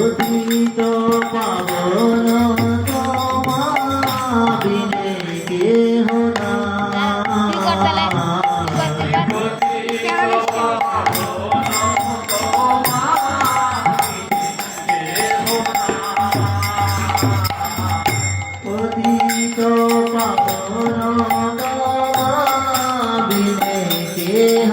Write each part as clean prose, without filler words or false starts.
পতিত পাবন তোমা বিনে কেহ পতিত পাবন তোমা বিনে কেহ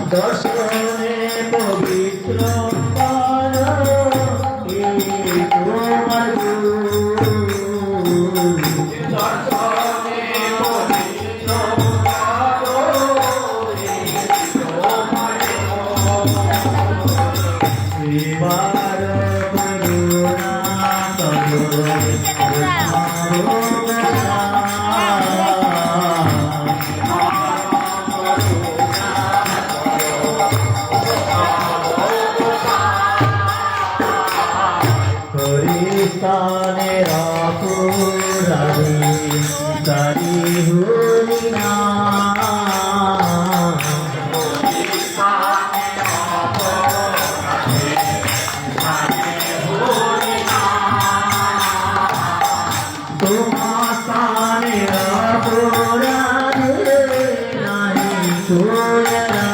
দর্শনে পবিত্র তোমার দর্শনে পবিত্র শ্রীবার করুণা স্থানে রাখো রাধে তারি হরিনা তোমার স্থানে রাখো রাধে নাহি সোয়রা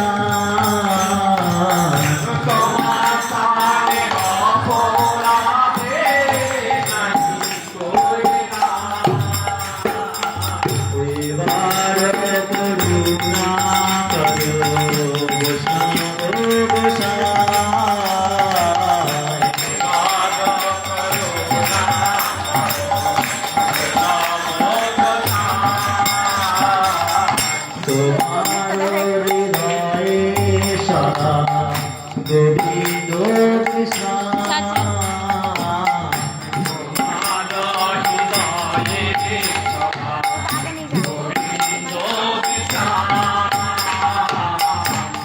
গোবিন্দ কৃষ্ণ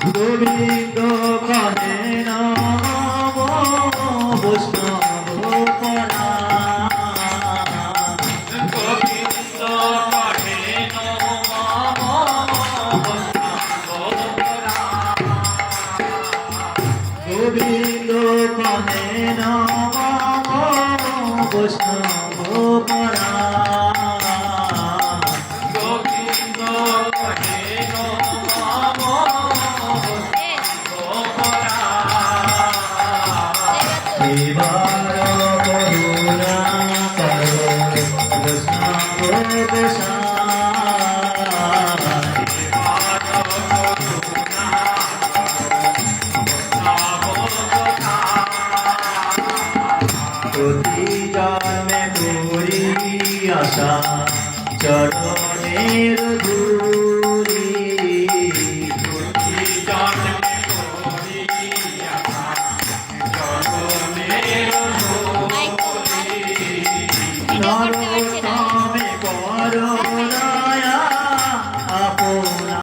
গোবিন্দ কানে নাম বৈষ্ণব পরা গোবিন্দ কানে নাম গোবিন্দ কানে নাম বৈষ্ণব পরা গোবিন্দ কানে নাম এবার করুণা করো বৈষ্ণব প্রতি জন্মে করি আশা চরণের ধূলি প্রতি জন্মে করি আশা চরণের ধূলি ভিডিও করতে পারছে না